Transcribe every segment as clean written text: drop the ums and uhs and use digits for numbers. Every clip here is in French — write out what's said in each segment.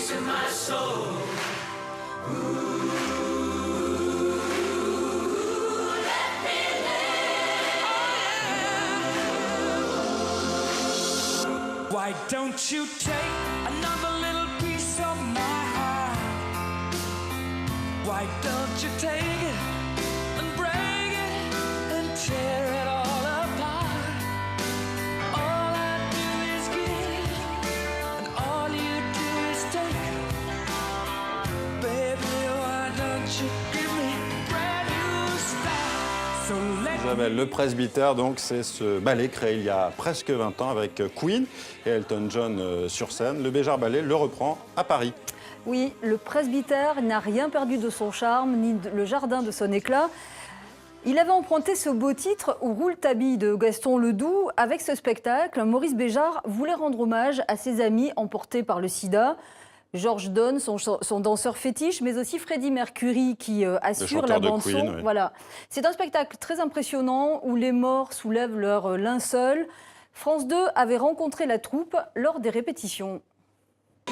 Why don't you take another little piece of my heart? Why don't you take it and break it and tear it all apart? All I do is give and all you do is take. Baby, why don't you give me a brand new start? So let Isabelle, le presbytère, donc, c'est ce ballet créé il y a presque 20 ans avec Queen et Elton John sur scène. Le Béjart Ballet le reprend à Paris. Oui, le presbytère n'a rien perdu de son charme, ni le jardin de son éclat. Il avait emprunté ce beau titre au Rouletabille de Gaston Ledoux. Avec ce spectacle, Maurice Béjart voulait rendre hommage à ses amis emportés par le sida. George Donne, son danseur fétiche, mais aussi Freddie Mercury qui assure la bande-son. Oui. Voilà. C'est un spectacle très impressionnant où les morts soulèvent leur linceul. France 2 avait rencontré la troupe lors des répétitions.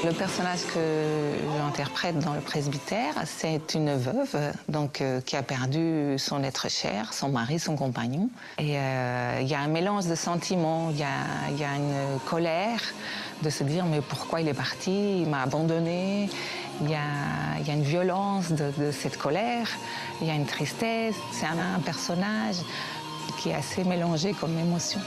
Le personnage que j'interprète dans le presbytère, c'est une veuve donc, qui a perdu son être cher, son mari, son compagnon. Et il y a un mélange de sentiments, il y a une colère de se dire mais pourquoi il est parti, il m'a abandonné. Il y a une violence de cette colère, il y a une tristesse. C'est un personnage qui est assez mélangé comme émotion.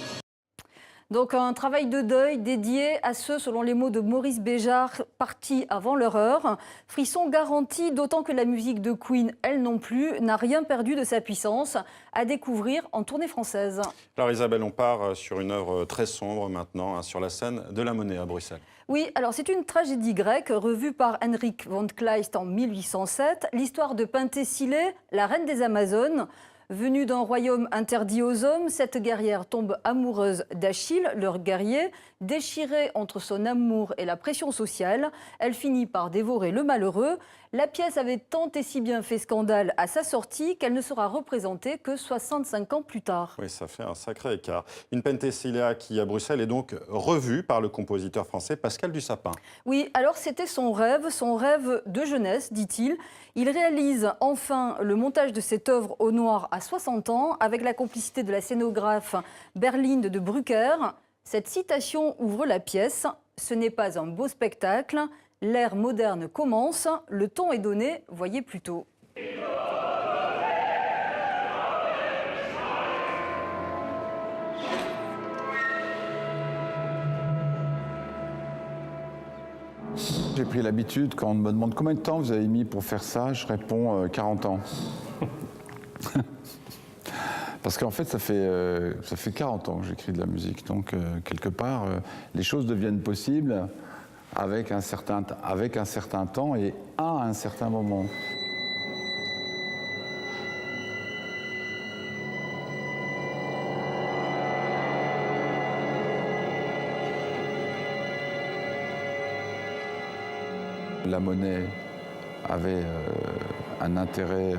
Donc un travail de deuil dédié à ceux, selon les mots de Maurice Béjart, partis avant leur heure. Frisson garanti, d'autant que la musique de Queen, elle non plus, n'a rien perdu de sa puissance, à découvrir en tournée française. Alors Isabelle, on part sur une œuvre très sombre maintenant, sur la scène de la Monnaie à Bruxelles. Oui, alors c'est une tragédie grecque revue par Henrik von Kleist en 1807. L'histoire de Penthesilée, la reine des Amazones. Venue d'un royaume interdit aux hommes, cette guerrière tombe amoureuse d'Achille, leur guerrier. Déchirée entre son amour et la pression sociale, elle finit par dévorer le malheureux. La pièce avait tant et si bien fait scandale à sa sortie qu'elle ne sera représentée que 65 ans plus tard. Oui, ça fait un sacré écart. Une Penthesilea qui, à Bruxelles, est donc revue par le compositeur français Pascal Dussapin. Oui, alors c'était son rêve de jeunesse, dit-il. Il réalise enfin le montage de cette œuvre au noir à 60 ans, avec la complicité de la scénographe Berlinde de Brucker. Cette citation ouvre la pièce. Ce n'est pas un beau spectacle. L'ère moderne commence. Le ton est donné. Voyez plutôt. J'ai pris l'habitude, quand on me demande combien de temps vous avez mis pour faire ça, je réponds 40 ans. Parce qu'en fait, ça fait 40 ans que j'écris de la musique. Donc, quelque part, les choses deviennent possibles avec un certain temps et à un certain moment. La Monnaie avait un intérêt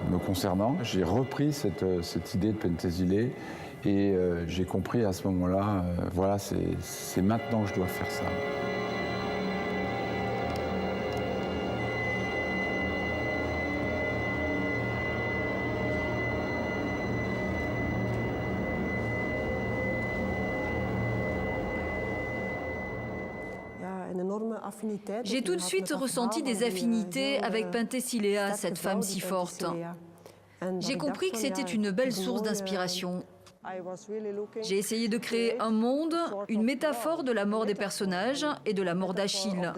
me concernant. J'ai repris cette idée de Penthesilée et j'ai compris à ce moment-là, voilà, c'est maintenant que je dois faire ça. J'ai tout de suite ressenti des affinités avec Penthesilea, cette femme si forte. J'ai compris que c'était une belle source d'inspiration. J'ai essayé de créer un monde, une métaphore de la mort des personnages et de la mort d'Achille.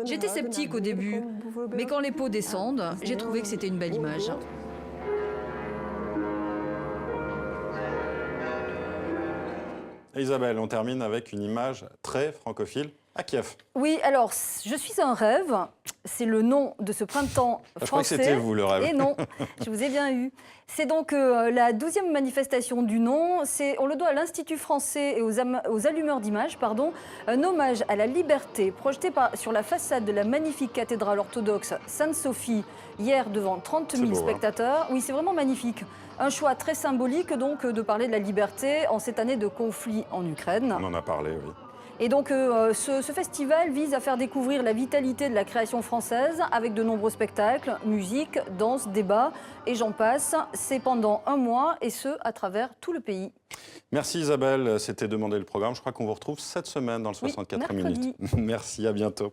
J'étais sceptique au début, mais quand les peaux descendent, j'ai trouvé que c'était une belle image. Isabelle, on termine avec une image très francophile à Kiev. Oui, alors, Je suis un rêve, c'est le nom de ce printemps français. Je crois que c'était vous, le rêve. Et non, je vous ai bien eu. C'est donc la 12e manifestation du nom. On le doit à l'Institut français et aux allumeurs d'images, un hommage à la liberté projeté sur la façade de la magnifique cathédrale orthodoxe Sainte-Sophie, hier devant 30 000 spectateurs. Oui, c'est vraiment magnifique. Un choix très symbolique donc de parler de la liberté en cette année de conflit en Ukraine. On en a parlé, oui. Et donc ce festival vise à faire découvrir la vitalité de la création française avec de nombreux spectacles, musique, danse, débats et j'en passe. C'est pendant un mois et ce, à travers tout le pays. Merci Isabelle, c'était Demander le programme. Je crois qu'on vous retrouve cette semaine dans le 64 minutes. mercredi. Merci, à bientôt.